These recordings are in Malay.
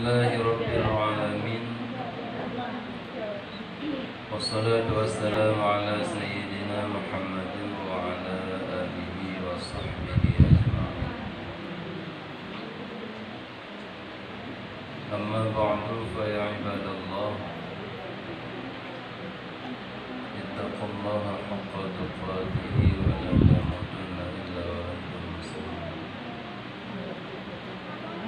Bismillahirrahmanirrahim. Wassalatu wassalamu ala sayyidina Muhammadin wa ala alihi wa sahbihi ajma'in. Amma ba'du fa ya ibadallah, ittaqullaha haqqa tuqatih wa la tamutunna illa wa antum muslimun.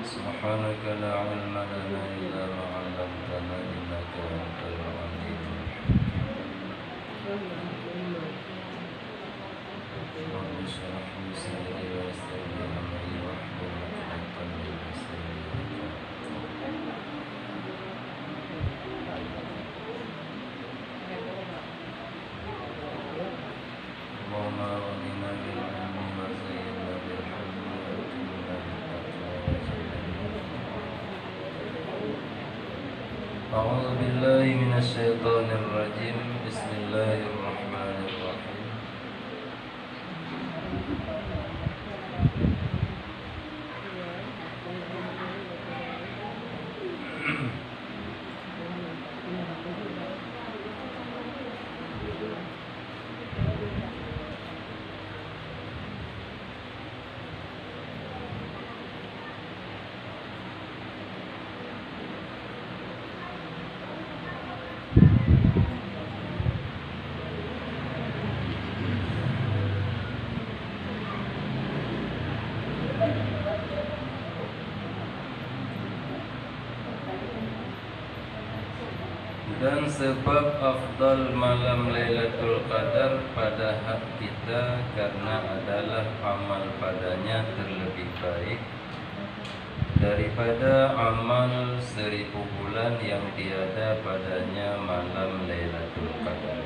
Subhanaka la ilma lana illa ma 'allamtana innaka antal alimul hakim. Rabbi shrah li sadri wa yassir li amri wahlul 'uqdatam min lisani Allahumma ghnina bil 'ilmi wa zayyinna bil hilmi wa akrimna bit taqwa wa A'udzu billahi minasy syaithanir rajim. Bismillahirrahmanirrahim. Dan sebab afdal malam Lailatul Qadar pada hak kita karena adalah amal padanya terlebih baik daripada amal 1000 bulan yang tiada padanya malam Lailatul Qadar.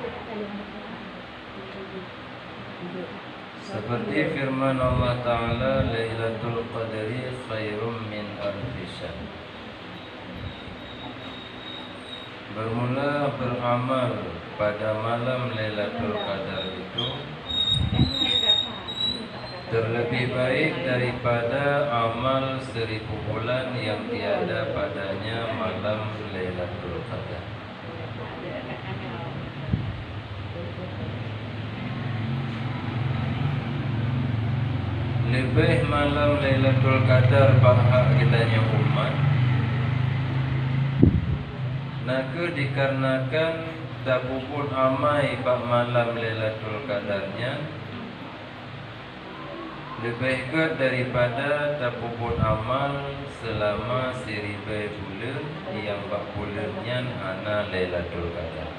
Seperti firman Allah Ta'ala, Lailatul Qadri khairum min alfi syahr. Bermula beramal pada malam Lailatul Qadar itu terlebih baik daripada amal 1000 bulan yang tiada padanya malam Lailatul Qadar. Lebih malam Lailatul Qadar bahak kitanya umat, maka dikarenakan tabubun amai bak malam Lailatul Qadarnya lebih ke daripada tabubun amal selama 1000 bulan yang bak bulannya ana Lailatul Qadar.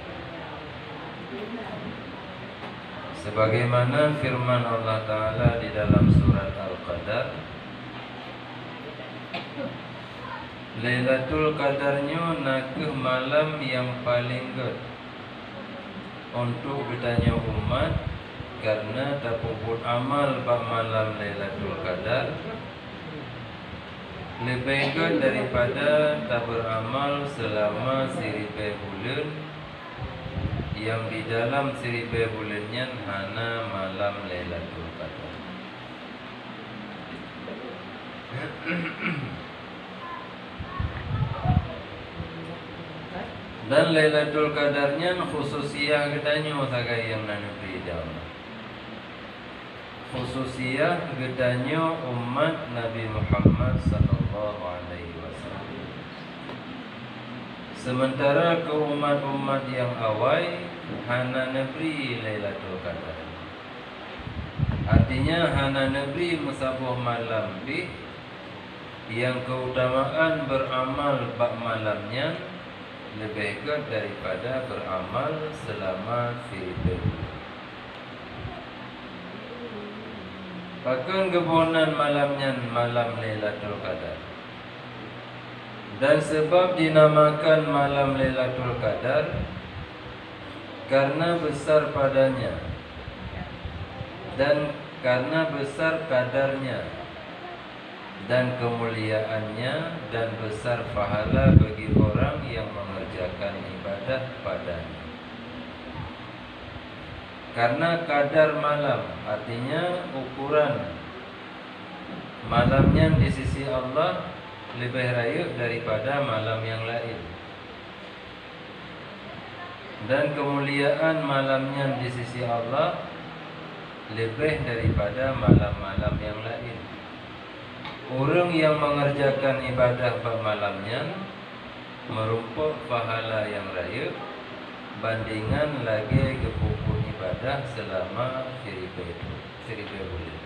Sebagaimana firman Allah Ta'ala di dalam surat Al-Qadar, Lailatul Qadarnya nakeh malam yang paling good untuk bertanya umat karena tapubut amal bak malam Lailatul Qadar lebih good daripada tak beramal selama 1000 bulan yang di dalam 1000 bulannya hana malam Lailatul Qadar. Dan Lailatul Qadarnya khususiyah katanya sakai yang nanti jauh. Khususiyah katanya umat Nabi Muhammad sallallahu alaihi wasallam. Sementara ke umat-umat yang awal hana nebri Lailatul Qadar. Artinya hana nebri musabuh malam bi yang keutamaan beramal bak malamnya lebih good daripada beramal selama 1000 bulan. Bahkan kebunan malamnya malam Lailatul Qadar. Dan sebab dinamakan malam Lailatul Qadar karena besar padanya dan karena besar kadarnya dan kemuliaannya dan besar pahala bagi orang yang mengerjakan ibadah padanya. Karena kadar malam artinya ukuran malamnya di sisi Allah lebih raya daripada malam yang lain. Dan kemuliaan malamnya di sisi Allah lebih daripada malam-malam yang lain. Orang yang mengerjakan ibadah pada malamnya merumpuk pahala yang raya bandingan lagi kepupun ibadah selama 1000 bulan.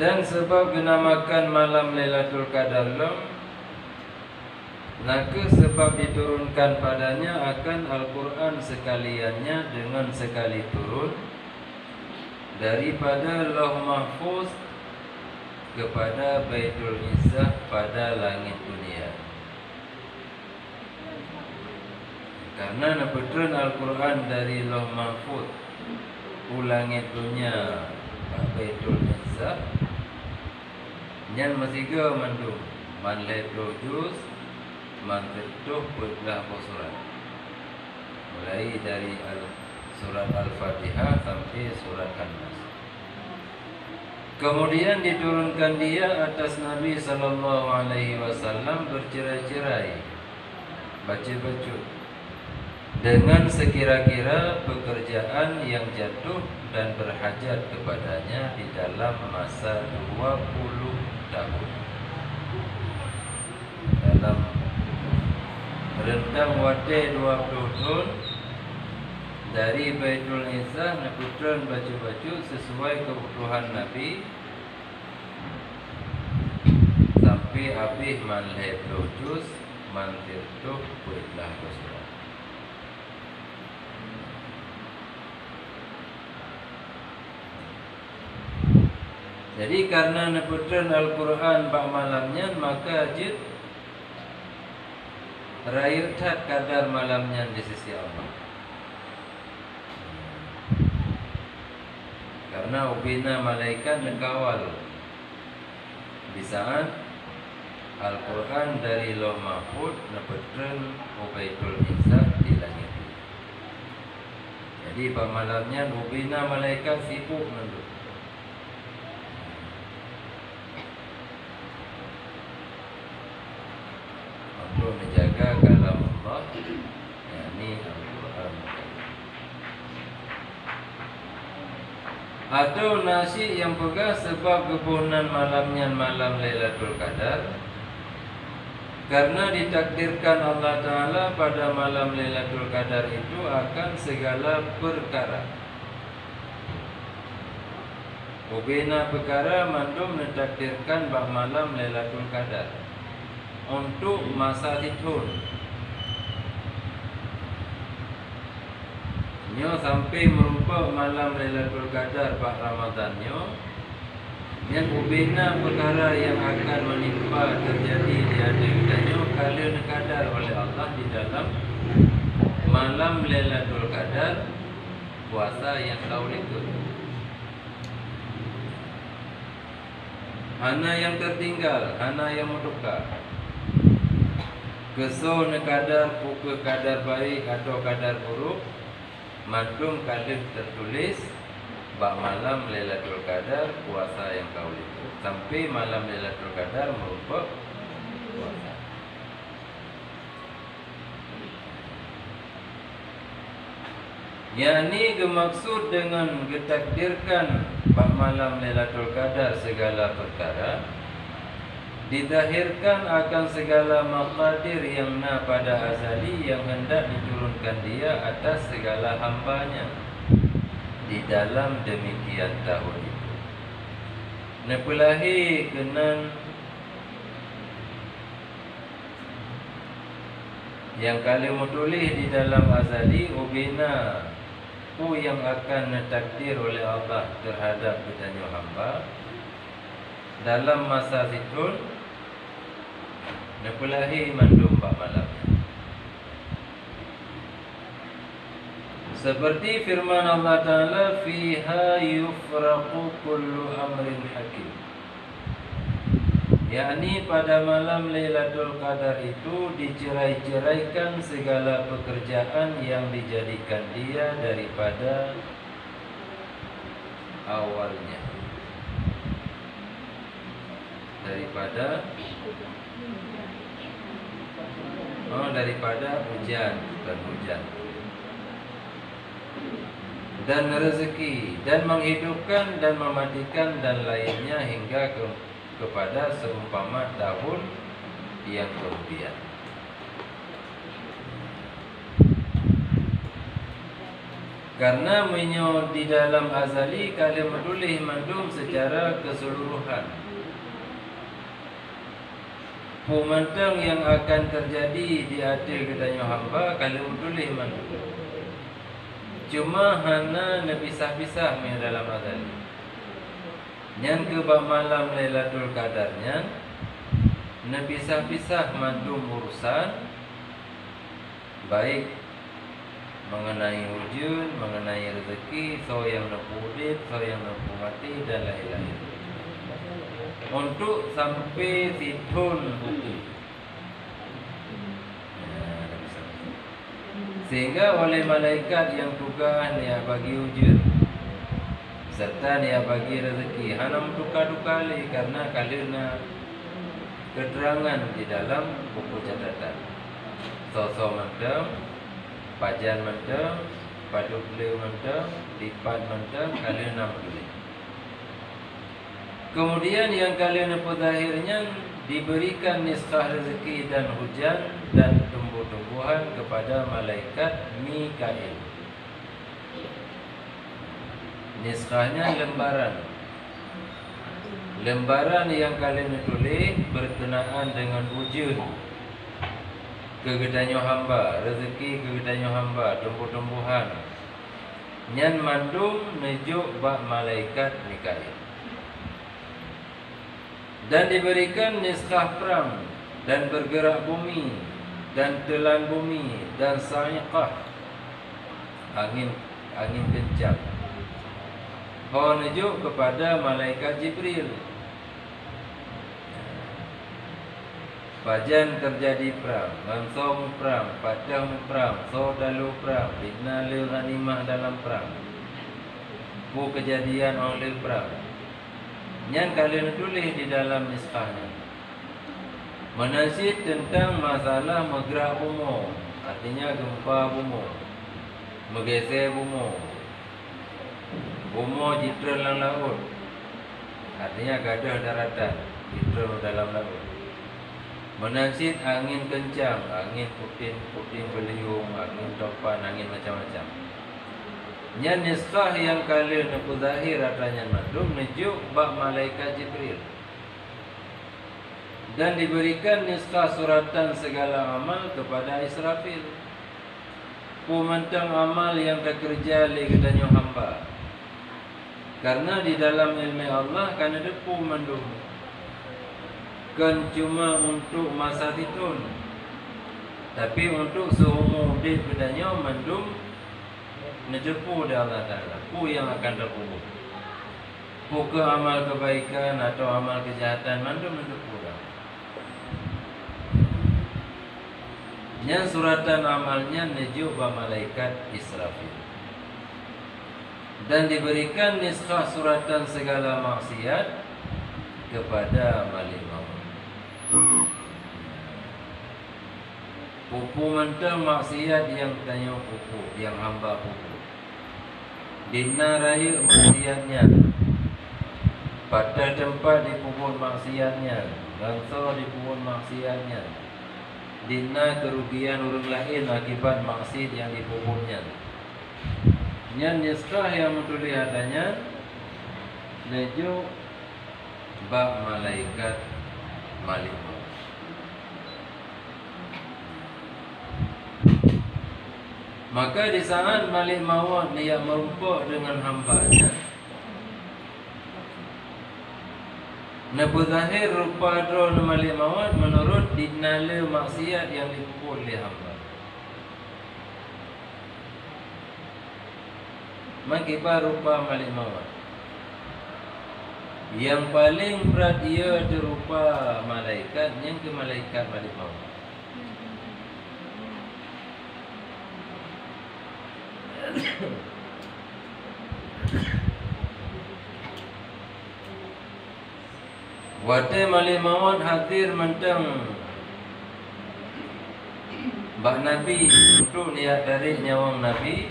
Dan sebab dinamakan malam Lailatul Qadar maka sebab diturunkan padanya akan Al-Quran sekaliannya dengan sekali turun daripada Lauh Mahfuz kepada Baitul Izzah pada langit dunia. Karena nepetren Al-Quran dari Lauh Mahfuz ku langit dunia Baitul Izzah nyan masiga mandum man leplo juz man tertuh belah surat, mulai dari surat Al-Fatihah sampai surat An-Nas. Kemudian diturunkan dia atas Nabi sallallahu alaihi wasallam bercerai-cerai, baca-baca dengan sekira-kira pekerjaan yang jatuh dan berhajat kepadanya di dalam masa 20 tahun. Dalam rentang waktu 20 tahun dari Baitul Izzah neputran baca-baca sesuai kebutuhan Nabi sampai habis manleh juz mantir tuh buatlah surat. Jadi karena neputran Al-Quran bak malamnya maka jid rayutat kadar malamnya di sisi Allah. Karena ubina malaikat mengkawal di saat Al-Quran dari Lauh Mahfuz nepetren Baitul Izzah di langit. Jadi pada malamnya ubina malaikat sibuk menurut untuk menjaga kalam Allah, yakni Al-Quran. Atau nasi yang pegah sebab kebunan malamnya malam Lailatul Qadar, karena ditakdirkan Allah Ta'ala pada malam Lailatul Qadar itu akan segala perkara. Ubina perkara mandum ditakdirkan bah malam Lailatul Qadar untuk masa titun nyo sampai merumpuk malam Lailatul Qadar pak Ramadannya yang ubina perkara yang akan menimpa terjadi di hadapannya kala nekadar oleh Allah di dalam malam Lailatul Qadar puasa yang kau ikut. Hana yang tertinggal, hana yang menduka. Keso nekadar pukul kadar baik atau kadar buruk mantum kadar tertulis bak malam Lailatul Qadar puasa yang kau itu sampai malam Lailatul Qadar merupakan puasa. Yani gemaksud dengan ditakdirkan bak malam Lailatul Qadar segala perkara didahirkan akan segala maqadir yang na pada azali yang hendak diturunkan dia atas segala hambanya di dalam demikian tahun itu. Nepulahi kenan yang kalimu tulis di dalam azali ubina ku yang akan ditakdir oleh Allah terhadap bertanya hamba dalam masa situn nepulahi mandum bak malamnya. Seperti firman Allah Ta'ala fiha yufraqu kullu amrin hakim, yakni pada malam Lailatul Qadar itu dicerai-ceraikan segala pekerjaan yang dijadikan dia daripada awalnya. daripada hujan, bukan hujan. Dan rezeki, dan menghidupkan dan mematikan dan lainnya hingga kepada seumpama tahun yang kemudian. Karena menyo di dalam azali kalian menulis mandum secara keseluruhan. Pemantang yang akan terjadi di hati katanya hamba kalian menulis mandum. Cuma hana napisah-pisah min dalam azali. Nyan ke malam Lailatul Qadarnya napisah-pisah mandum urusan baik mengenai wujud, mengenai rezeki, so yang napudit, so yang napumati dan lain-lain. Untuk sampai situn buku. Sehingga oleh malaikat yang tugas dia bagi wujud serta dia bagi rezeki hanam duka-duka karena kalina keterangan di dalam buku catatan. So mendem, pajan mendem, paduk beliau mendem, lipat mendem, kalina mendem. Kemudian yang kalian zahirnya diberikan niskhah rezeki dan hujan dan tumbuh-tumbuhan kepada malaikat Mikail. Niskhahnya lembaran. Lembaran yang kalian tulis berkenaan dengan wujud kegedanyo hamba, rezeki kegedanyo hamba, tumbuh-tumbuhan. Nyan mandum nejuk bak malaikat Mikail. Dan diberikan niskhah perang dan bergerak bumi dan telan bumi dan sa'iqah angin kencang. Menuju kepada malaikat Jibril. Pajan terjadi perang, mansong perang, padang perang, sodalu perang, bina le ghanimah dalam perang. Bu kejadian oleh perang. Yang kalian tulis di dalam niskhahnya. Menasid tentang masalah megrak bumi, artinya gempa bumi, menggeser bumi, bumi jitra dalam laut, artinya gadah daratan, jitra dalam laut. Menasid angin kencang, angin puting beliung, angin topan, angin macam-macam. Yang niskhah yang kalian aku zahir atanya madum nejuk bak malaikat Jibril. Dan diberikan niskhah suratan segala amal kepada Israfil. Pemantang amal yang terkerja oleh kedanyo hamba. Karena di dalam ilmu Allah kan ada pemandum. Kan cuma untuk masa itu. Tapi untuk seumur hidup kedanyo mandum nejepu dari Allah Ta'ala. Pu yang akan terkubur. Pu ke amal kebaikan atau amal kejahatan mandum nejepu dah. Yang suratan amalnya nejuk ba malaikat Israfil. Dan diberikan niskhah suratan segala maksiat kepada Malik Maut. Pupu mentang maksiat yang tanya pupu, yang hamba pupu. Dina raya maksiatnya. Pada tempat di pupun maksiatnya, bangsa di pupun maksiatnya. Dina kerugian orang lain akibat maksiat yang dipupunnya. Yang niskhah yang menulis adanya nejuk bab malaikat Malik Maut. Maka di saat Malik Maut dia merumpak dengan hambanya, Nabuzahir rupa drone Malik Maut menurut dinala maksiat yang dipukul oleh hamba. Makibar rupa Malik Maut. Yang paling berat ia rupa malaikat, yang ke malaikat Malik Maut. Wate mali mawat hadir mentang bak Nabi untuk niat tarik nyawang Nabi,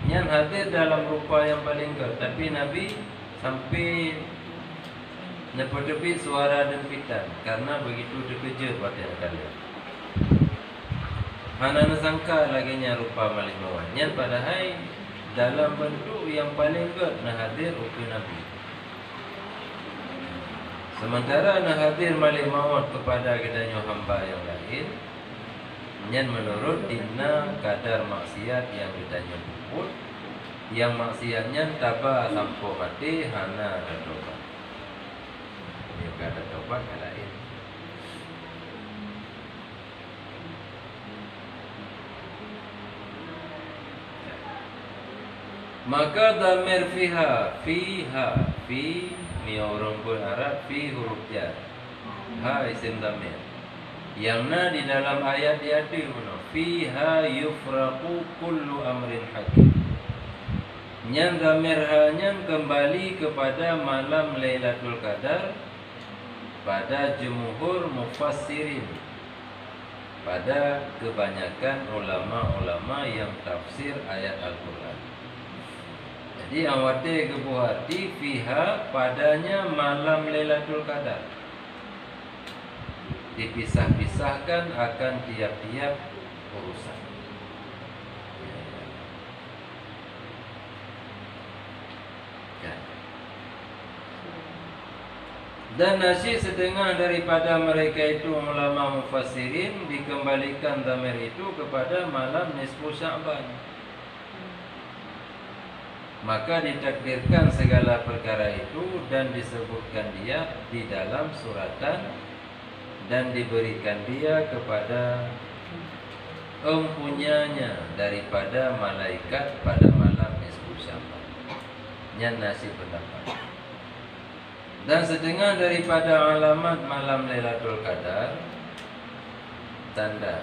nyan hadir dalam rupa yang paling ke. Tapi Nabi sampai nepi-nepi suara dempitan karena begitu terkejut pada kalian. Hana sangka lagi nya rupa mali mawat. Nyan padahal dalam bentuk yang paling ke nah hadir ukir Nabi. Sementara nak hadir malik maut kepada kedanya hamba yang lain, nyan menurut dina kadar maksiat yang ditanya puput, yang maksiatnya tabah sampai mati hana ada tobat. Yang ada tobat ke lain. Maka damir fiha, fi ni orang pun Arab, fi huruf jar, ha isim damir. Yang na di dalam ayat dia tu mana? Fiha yufraqu kullu amrin hakim. Nyan damir ha nyan kembali kepada malam Lailatul Qadar pada jumhur mufassirin, pada kebanyakan ulama-ulama yang tafsir ayat Al-Quran. Jadi awate kebuhati fiha padanya malam Lailatul Qadar. Dipisah-pisahkan akan tiap-tiap urusan. Dan nasyid setengah daripada mereka itu ulama mufassirin dikembalikan damir itu kepada malam nisfu Sya'ban. Maka ditakdirkan segala perkara itu dan disebutkan dia di dalam suratan dan diberikan dia kepada empunyanya daripada malaikat pada malam nisfu Sya'ban. Nyan nasi pendapat. Dan setengah daripada alamat malam Lailatul Qadar tanda.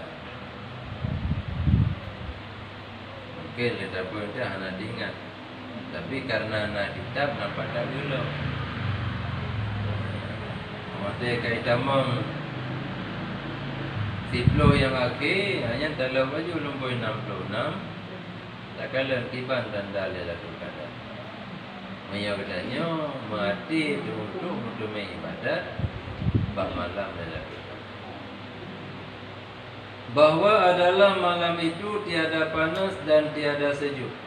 Mungkin kita pun dah nak diingat. Tapi karena nak kitab nampak tak dulu. Mata kaitan mong Siplo yang akhir hanya dalam baju lumpur 66. Tak kala kiban tanda Lailatul Qadar. Maya katanya mati untuk ibadat bab malam Lailatul Qadar. Bahawa adalah malam itu tiada panas dan tiada sejuk.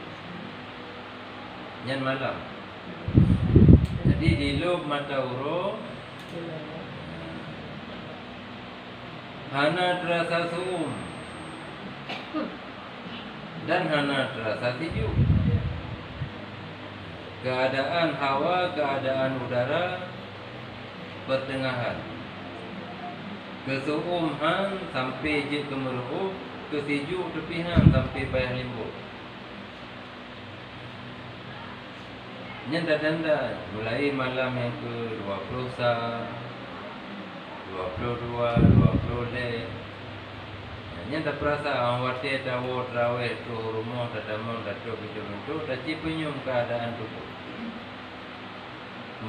Nyan malam. Jadi di lub mata huruf hana terasa suum dan hana terasa sejuk. Keadaan hawa, keadaan udara pertengahan. Kesuumhan sampai je kemeruh, kesejuk tepihan sampai payah limbuk. Nyan tanda mulai malam yang ke-20 22, 20 le. Nyan tak perasa awate tawo trawe tu rumah tadamon datuk betul-betul dah cipenyum keadaan tubuh.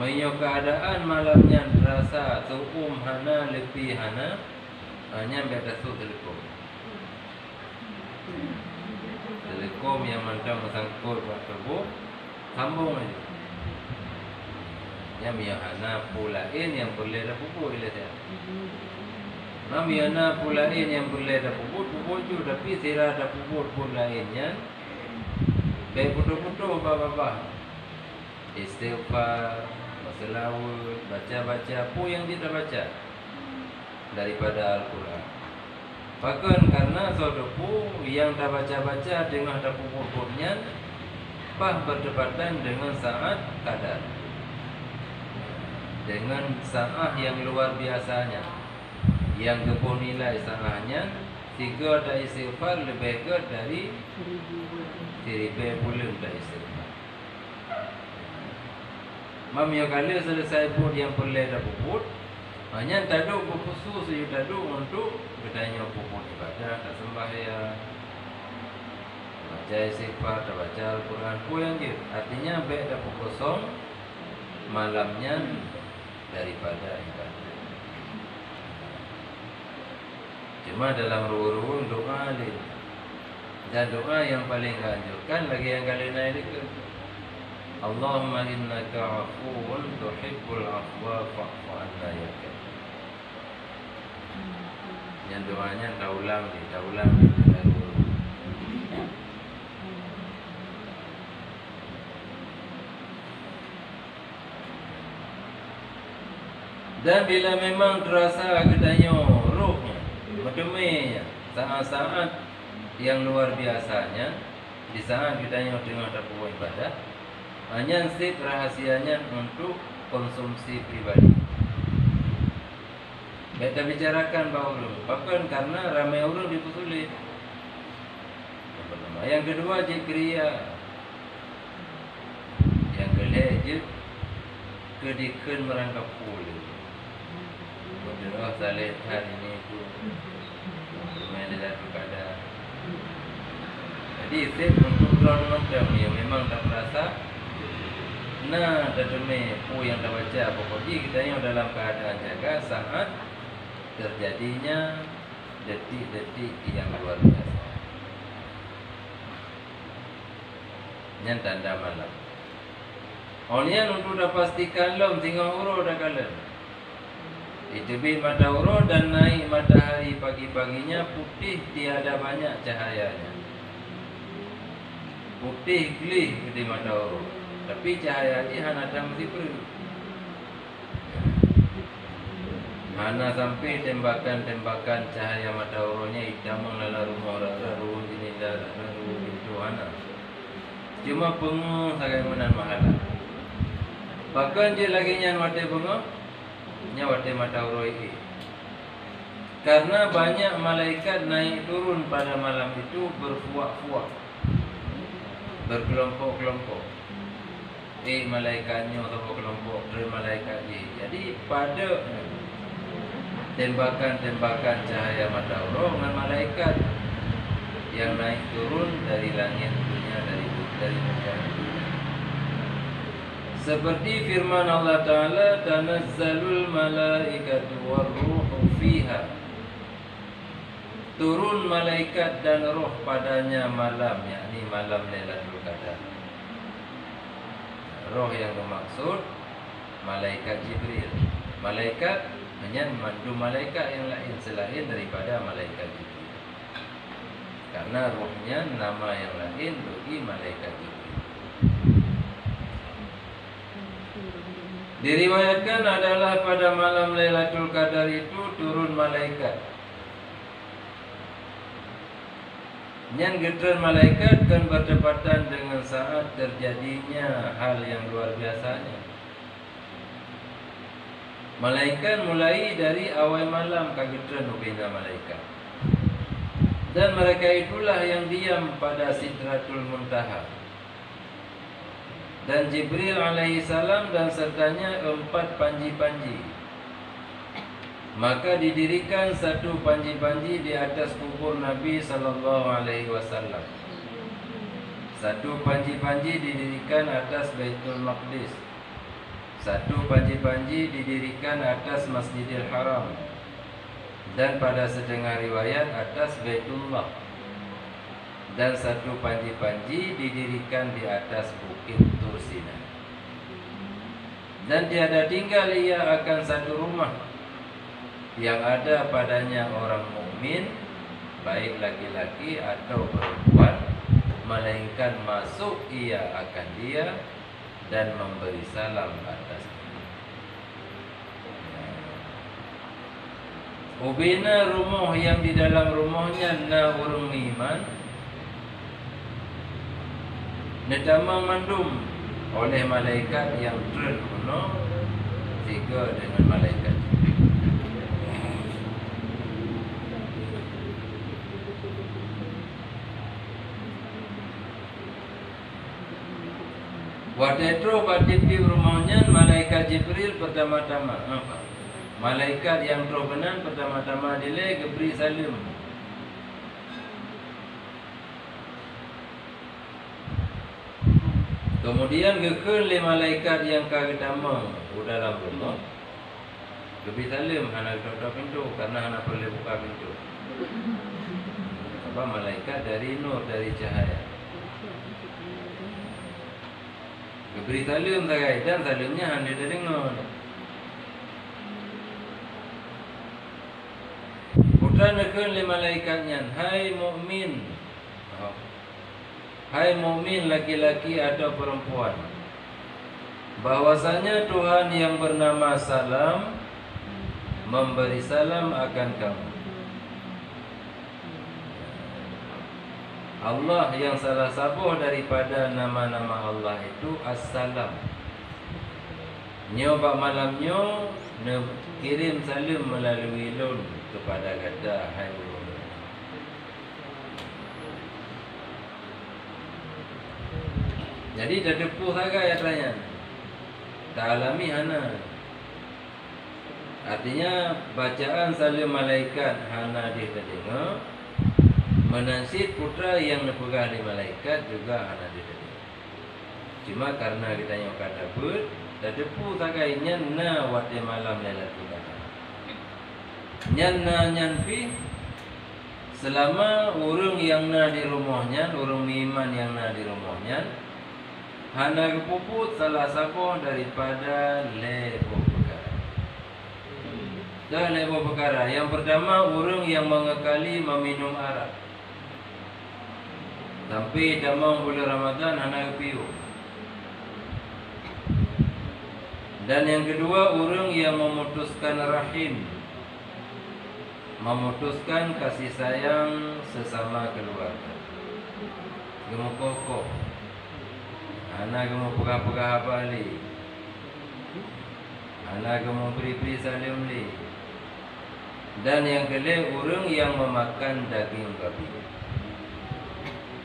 Menyo keadaan malamnya terasa suum hana lebih hana hanya beda su telekom. Telekom yang mantap sangkut buat tubuh sambung aja. Yang hana pulain yang boleh dah pupuk bila dia. Mami hana pulain yang boleh dah pupuk juga tapi sira dah pupuk pun lainnya. Baik putus-putus bapa-bapa. Istighfar, selawat, baca-baca apa yang kita baca daripada Al-Quran. Bahkan karena saudaku yang dah baca-baca dengan dah pupuk-pupuknya bertepatan dengan saat qadar, dengan saat yang luar biasanya, yang kepun nilai saatnya 3 dah istighfar lebih ke dari 1000 bulan dah istighfar. Mamia kali selesai pun yang boleh dah puput, hanya tak ada berkhusus you tak ada untuk bertanya puput ibadah, tak sembahyang, baca istighfar, tak baca Al-Quran pun yang dia. Artinya baik dah pukul kosong malamnya daripada ibadah. Cuma dalam ruang doa lain. Dan doa yang paling anjurkan lagi yang kali naik itu, Allahumma innaka afuwun tuhibbul afwa fa'fu anna ya Karim. Yang doanya dah ulang di dalam ruang. Dan bila memang terasa katanya rohnya, medemenya, saat-saat yang luar biasanya, di saat kita tengah dapat ibadah, hanya sip rahasianya untuk konsumsi pribadi. Kita bicarakan bahawa bahkan karena ramai orang dipusulit. Yang kedua jikriya, yang kelima kedikan merangkap pulih. Berdoa salih hari ini itu bermain dalam keadaan. Jadi set untuk ground macam yang memang tak merasa, nah terdemi yang tak baca pokoknya kita yang dalam keadaan jaga saat terjadinya detik-detik yang luar biasa. Yang tanda malam. Onian untuk dah pastikan lom tinggal urut dah kalian. Terbit mata urut dan naik matahari pagi-paginya putih tiada banyak cahayanya. Putih gelih di mata urut. Tapi cahaya ini hana tak mesti perlu. Hana sampai tembakan-tembakan cahaya mata urutnya hitam melala rumah rara ruang jendela rara ruang pintu hana. Cuma pengu sakai menan mahala. Bahkan je lagi nyan mata pengu nyawate mata urut ini. Karena banyak malaikat naik turun pada malam itu berfuak-fuak, berkelompok-kelompok. Malaikatnya atau kelompok dari malaikat ini. Jadi pada tembakan-tembakan cahaya mata urut dengan malaikat yang naik turun dari langit dunia dari muka. Seperti firman Allah Ta'ala, tanazzalul malaikatu warruhu fiha. Turun malaikat dan roh padanya malam, yakni malam Lailatul Qadar. Roh yang bermaksud malaikat Jibril. Malaikat hanya mandu malaikat yang lain selain daripada malaikat Jibril. Karena rohnya nama yang lain bagi malaikat Jibril. Diriwayatkan adalah pada malam Lailatul Qadar itu turun malaikat. Yang getaran malaikat kan bertepatan dengan saat terjadinya hal yang luar biasanya. Malaikat mulai dari awal malam kegetaran ubina malaikat. Dan mereka itulah yang diam pada Sidratul Muntaha. Dan Jibril alaihi salam dan sertanya 4 panji-panji. Maka didirikan satu panji-panji di atas kubur Nabi sallallahu alaihi wasallam. Satu panji-panji didirikan atas Baitul Maqdis. Satu panji-panji didirikan atas Masjidil Haram. Dan pada setengah riwayat atas Baitullah. Dan satu panji-panji didirikan di atas Bukit Tur Sinai. Dan tiada tinggal ia akan satu rumah yang ada padanya orang mukmin, baik laki-laki atau perempuan, melainkan masuk ia akan dia dan memberi salam atasnya. Ubina rumah yang di dalam rumahnya na urung iman, nedama mandum oleh malaikat yang tren kuno, tiga dengan malaikat. Waktu itu di rumahnya malaikat Jibril pertama-tama. Malaikat yang terbenan pertama-tama dia geberi salim. Kemudian gekele malaikat yang kedama dalam rumah. Gebi salim hana tutup pintu karena hana boleh buka pintu. Sebab malaikat dari nur, dari cahaya. Geberi salim tagai dan salimnya hana dengar. Putra nekun li malaikatnya, hai mukmin. Hai mukmin laki-laki atau perempuan, bahwasanya Tuhan yang bernama Salam memberi salam akan kamu. Allah yang salah satu daripada nama-nama Allah itu As-Salam. Nyo bak malamnyo ne kirim salam melalui lun kepada kata hai ulun. Jadi dah depuh sagai ayatnya. Tak alami hana. Artinya bacaan salam malaikat hana dia terdengar, menasib putra yang nepegah di malaikat juga hana dia terdengar. Cuma karena kita yang kata ber, dah depuh sagainya na wate malam Lailatul Qadar. Nyan pi selama urang yang na di rumahnya, urang iman yang na di rumahnya, hana kepuput salah satu daripada lepo perkara. Dah lepo perkara. Yang pertama, orang yang mengekali meminum arak sampai damang bulan Ramadan hana kepiu. Dan yang kedua, orang yang memutuskan rahim, memutuskan kasih sayang sesama keluarga. Gemuk kokoh. Anak kamu pegah-pegah apa li? Anak kamu beri-beri salim li. Dan yang kedua, orang yang memakan daging babi.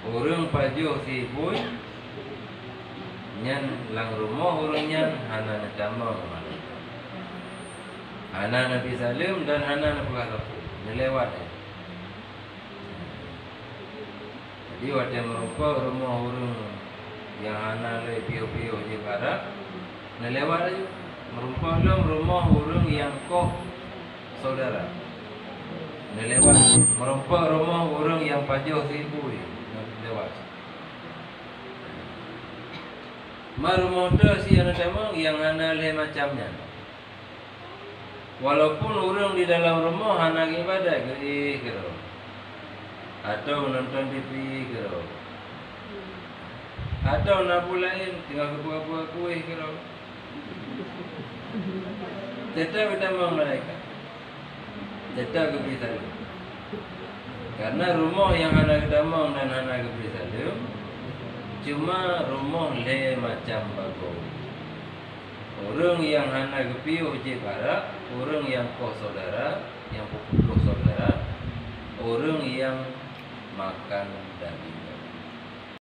Orang pajuh si boy, nyan lang rumah orang nyan hana natama malaikat. Hana Nabi salim dan hana nak pegah kapu. Nelewat. Jadi waktu merupa rumah orang yang hana le pio-pio di barat, nelewat aja. Merupa dalam rumah orang yang koh saudara. Nelewat. Merupa rumah orang yang pajuh ibu, lewat. Rumah tu si anak tamang yang hana le macamnya. Walaupun orang di dalam rumah hana ibadah ke atau nonton TV ke, atau nak lain tinggal buat kuih ke, tetap kita mau mereka, tetap kebiasaan. Karena rumah yang hana kedamang dan hana kebiasaan, cuma rumah le macam bagus. Orang yang hana kepiu je barak, orang yang koh saudara, yang pukul saudara, orang yang makan daging.